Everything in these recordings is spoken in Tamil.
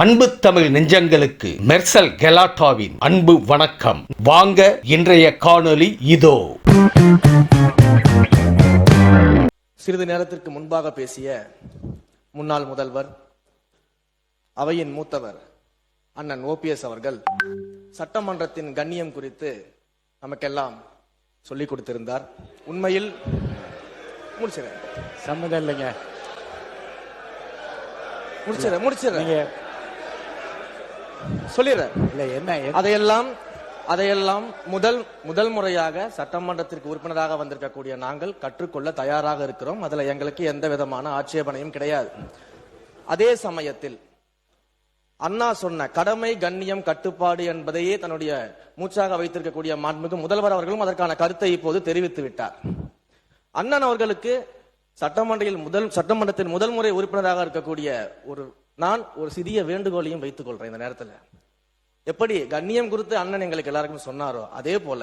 அன்பு தமிழ் நெஞ்சங்களுக்கு மெர்சல் கெலாட்டாவின் அன்பு வணக்கம். வாங்க இன்றைய காணொளி இதோ. சிறிது நேரத்திற்கு முன்பாக பேசிய முன்னாள் முதல்வர், அவையின் மூத்தவர் அண்ணன் OPS அவர்கள் சட்டமன்றத்தின் கண்ணியம் குறித்து நமக்கெல்லாம் சொல்லிக் கொடுத்திருந்தார். உண்மையில் சம்மதம் இல்லைங்க. அதையெல்லாம் முதல் முறையாக சட்டமன்றத்திற்கு உறுப்பினராக வந்திருக்கக்கூடிய நாங்கள் கற்றுக்கொள்ள தயாராக இருக்கிறோம். அதுல எங்களுக்கு எந்த விதமான ஆட்சேபனையும் கிடையாது. அதே சமயத்தில் அண்ணா சொன்ன கடமை, கண்ணியம், கட்டுப்பாடு என்பதையே தன்னுடைய மூச்சாக வைத்திருக்கக்கூடிய மாண்புமிகு முதல்வர் அவர்களும் அதற்கான கருத்தை இப்போது தெரிவித்து விட்டார். அண்ணன் அவர்களுக்கு சட்டமன்றத்தின் முதல் முறை உறுப்பினராக இருக்கக்கூடிய நான் ஒரு சிறிய வேண்டுகோளையும் வைத்துக் கொள்றேன். இந்த நேரத்தில் எப்படி கண்ணியம் குறித்து அண்ணன் எங்களுக்கு எல்லாருக்கும் சொன்னாரோ, அதே போல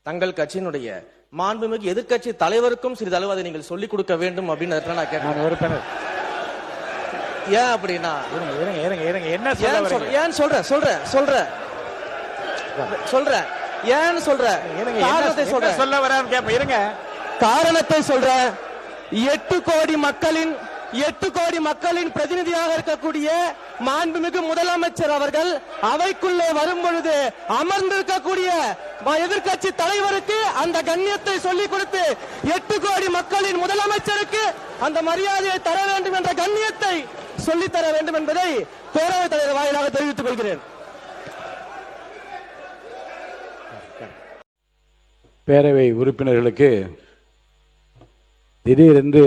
தங்கள் கட்சியினுடைய மாண்புமிகு எதிர்கட்சி தலைவருக்கும் சிறிதளவு அதை நீங்கள் சொல்லிக் கொடுக்க வேண்டும் அப்படின்னு நான் கேட்கிறேன். ஏன் அப்படின்னா ஏன் காரணத்தை சொல்ற 8 கோடி மக்களின் பிரதிநிதியாக இருக்கக்கூடிய மாண்புமிகு முதலமைச்சர் அவர்கள் அவைக்குள்ளே வரும் பொழுது அமர்ந்திருக்கக்கூடிய எதிர்கட்சி தலைவருக்கு அந்த கண்ணியத்தை சொல்லிக் கொடுத்து 8 கோடி மக்களின் முதலமைச்சருக்கு அந்த மரியாதையை தர வேண்டும் என்ற கண்ணியத்தை சொல்லித்தர வேண்டும் என்பதை பேரவைத் தலைவர் வாயிலாக தெரிவித்துக் கொள்கிறேன். பேரவை உறுப்பினர்களுக்கு திடீரென்று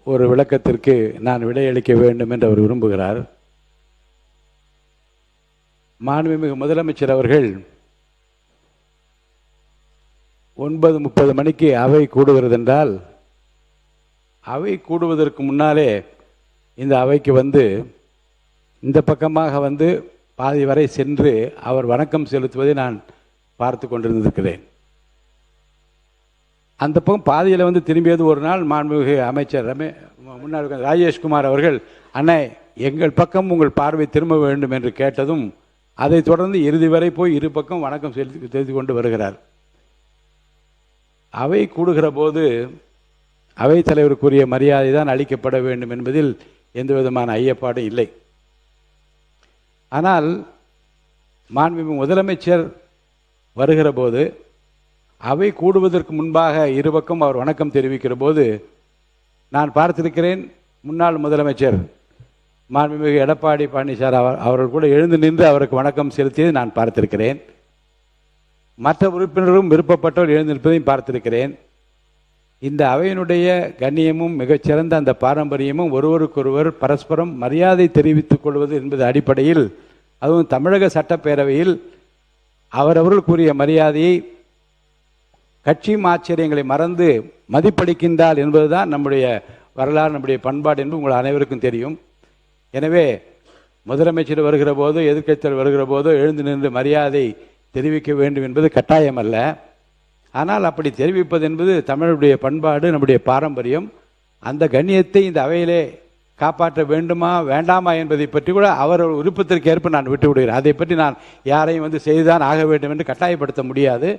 ஒரு விளக்கத்திற்கு நான் விடையளிக்க வேண்டும் என்று அவர் விரும்புகிறார். மாண்புமிகு முதலமைச்சர் அவர்கள் 9:30 மணிக்கு அவை கூடுகிறது என்றால், அவை கூடுவதற்கு முன்னாலே இந்த அவைக்கு வந்து இந்த பக்கமாக வந்து பாதி வரை சென்று அவர் வணக்கம் செலுத்துவதை நான் பார்த்து கொண்டிருந்திருக்கிறேன். அந்த பக்கம் பாதியில் வந்து திரும்பியது ஒரு நாள் மாண்புமிகு அமைச்சர் முன்னாள் ராஜேஷ்குமார் அவர்கள், அண்ணே எங்கள் பக்கம் உங்கள் பார்வை திரும்ப வேண்டும் என்று கேட்டதும் அதை தொடர்ந்து இறுதி வரை போய் இரு பக்கம் வணக்கம் செலுத்தி கொண்டு வருகிறார். அவை கூடுகிற போது அவைத் தலைவருக்குரிய மரியாதை தான் அளிக்கப்பட வேண்டும் என்பதில் எந்த விதமான ஐயப்பாடும் இல்லை. ஆனால் மாண்புமிகு முதலமைச்சர் வருகிற போது அவை கூடுவதற்கு முன்பாக இருபக்கம் அவர் வணக்கம் தெரிவிக்கிற போது நான் பார்த்திருக்கிறேன். முன்னாள் முதலமைச்சர் மாண்புமிகு எடப்பாடி பழனிசாமி அவர்கள் கூட எழுந்து நின்று அவருக்கு வணக்கம் செலுத்தியதை நான் பார்த்திருக்கிறேன். மற்ற உறுப்பினரும் விருப்பப்பட்டவர் எழுந்து நிற்பதையும் பார்த்திருக்கிறேன். இந்த அவையினுடைய கண்ணியமும் மிகச்சிறந்த அந்த பாரம்பரியமும் ஒருவருக்கொருவர் பரஸ்பரம் மரியாதை தெரிவித்துக் கொள்வது என்பது அடிப்படையில், அதுவும் தமிழக சட்டப்பேரவையில் அவரவர்களுக்குரிய மரியாதையை கட்சியும் ஆச்சரியங்களை மறந்து மதிப்பளிக்கின்றால் என்பதுதான் நம்முடைய வரலாறு, நம்முடைய பண்பாடு என்று உங்கள் அனைவருக்கும் தெரியும். எனவே முதலமைச்சர் வருகிற போதோ எதிர்க்கட்சிகள் வருகிற போதோ எழுந்து நின்று மரியாதை தெரிவிக்க வேண்டும் என்பது கட்டாயம் அல்ல. ஆனால் அப்படி தெரிவிப்பது என்பது தமிழுடைய பண்பாடு, நம்முடைய பாரம்பரியம். அந்த கண்ணியத்தை இந்த அவையிலே காப்பாற்ற வேண்டுமா வேண்டாமா என்பதை பற்றி கூட அவர் விருப்பத்திற்கு ஏற்ப நான் விட்டு விடுகிறேன். அதை பற்றி நான் யாரையும் வந்து செய்துதான் ஆக வேண்டும் என்று கட்டாயப்படுத்த முடியாது.